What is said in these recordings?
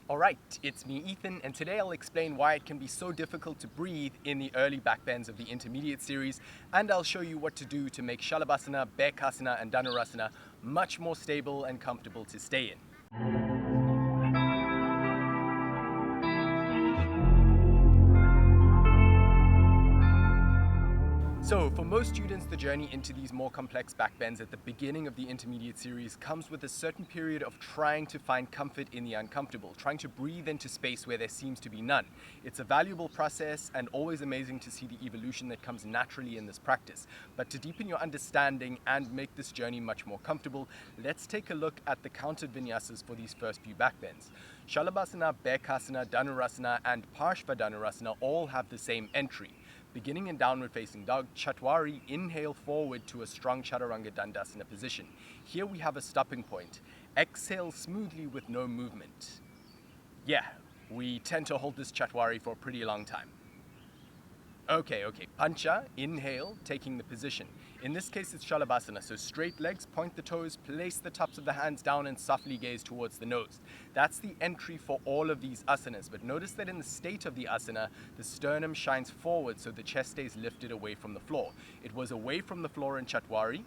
Alright, it's me Ethan, and today I'll explain why it can be so difficult to breathe in the early backbends of the Intermediate Series, and I'll show you what to do to make Shalabhasana, Bhekasana and Dhanurasana much more stable and comfortable to stay in. So, for most students, the journey into these more complex backbends at the beginning of the Intermediate Series comes with a certain period of trying to find comfort in the uncomfortable, trying to breathe into space where there seems to be none. It's a valuable process and always amazing to see the evolution that comes naturally in this practice. But to deepen your understanding and make this journey much more comfortable, let's take a look at the counted Vinyasas for these first few backbends. Shalabhasana, Bhekasana, Dhanurasana and Parshva Dhanurasana all have the same entry. Beginning in downward facing dog, Chatwari, inhale forward to a strong Chaturanga Dandasana position. Here we have a stopping point. Exhale smoothly with no movement. Yeah, we tend to hold this Chatwari for a pretty long time. Okay, Pancha, inhale, taking the position. In this case it's Shalabhasana, so straight legs, point the toes, place the tops of the hands down and softly gaze towards the nose. That's the entry for all of these asanas, but notice that in the state of the asana, the sternum shines forward so the chest stays lifted away from the floor. It was away from the floor in Chatwari.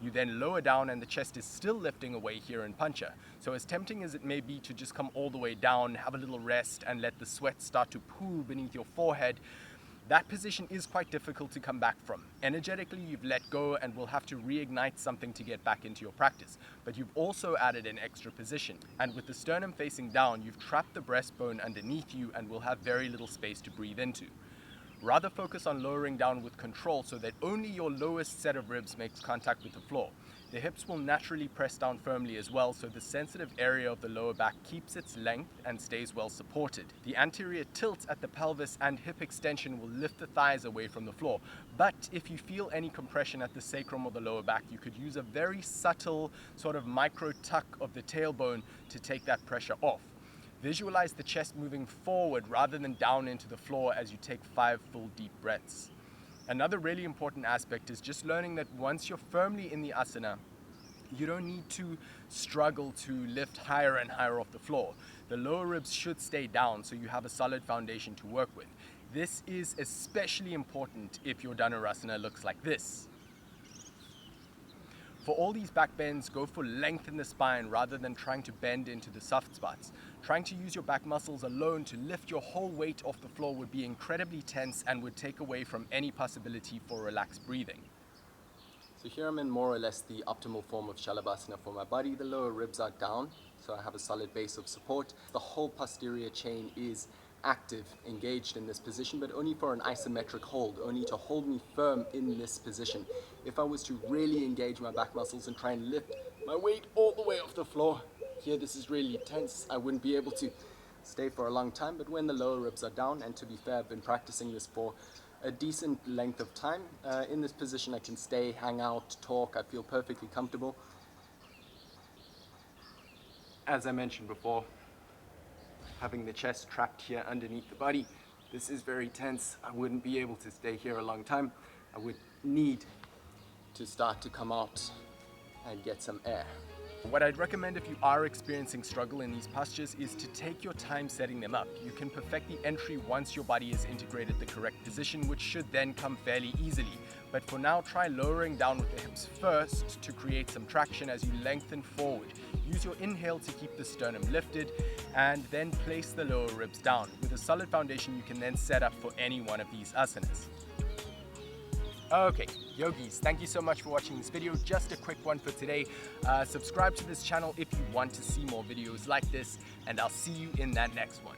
You then lower down and the chest is still lifting away here in Pancha. So as tempting as it may be to just come all the way down, have a little rest and let the sweat start to pool beneath your forehead, that position is quite difficult to come back from. Energetically, you've let go and will have to reignite something to get back into your practice. But you've also added an extra position. And with the sternum facing down, you've trapped the breastbone underneath you and will have very little space to breathe into. Rather focus on lowering down with control so that only your lowest set of ribs makes contact with the floor. The hips will naturally press down firmly as well, so the sensitive area of the lower back keeps its length and stays well supported. The anterior tilt at the pelvis and hip extension will lift the thighs away from the floor. But if you feel any compression at the sacrum or the lower back, you could use a very subtle sort of micro tuck of the tailbone to take that pressure off. Visualize the chest moving forward rather than down into the floor as you take 5 full deep breaths. Another really important aspect is just learning that once you're firmly in the asana, you don't need to struggle to lift higher and higher off the floor. The lower ribs should stay down so you have a solid foundation to work with. This is especially important if your Dhanurasana looks like this. For all these backbends, go for length in the spine rather than trying to bend into the soft spots. Trying to use your back muscles alone to lift your whole weight off the floor would be incredibly tense and would take away from any possibility for relaxed breathing. So here I'm in more or less the optimal form of Shalabhasana for my body. The lower ribs are down, so I have a solid base of support. The whole posterior chain is active, engaged in this position, but only for an isometric hold, only to hold me firm in this position. If I was to really engage my back muscles and try and lift my weight all the way off the floor, here this is really tense. I wouldn't be able to stay for a long time, but when the lower ribs are down, and to be fair, I've been practicing this for a decent length of time. In this position I can stay, hang out, talk, I feel perfectly comfortable. As I mentioned before, having the chest trapped here underneath the body, this is very tense. I wouldn't be able to stay here a long time. I would need to start to come out and get some air. What I'd recommend if you are experiencing struggle in these postures is to take your time setting them up. You can perfect the entry once your body is integrated the correct position, which should then come fairly easily. But for now, try lowering down with the hips first to create some traction as you lengthen forward. Use your inhale to keep the sternum lifted and then place the lower ribs down. With a solid foundation, you can then set up for any one of these asanas. Okay, yogis, thank you so much for watching this video. Just a quick one for today. Subscribe to this channel if you want to see more videos like this, and I'll see you in that next one.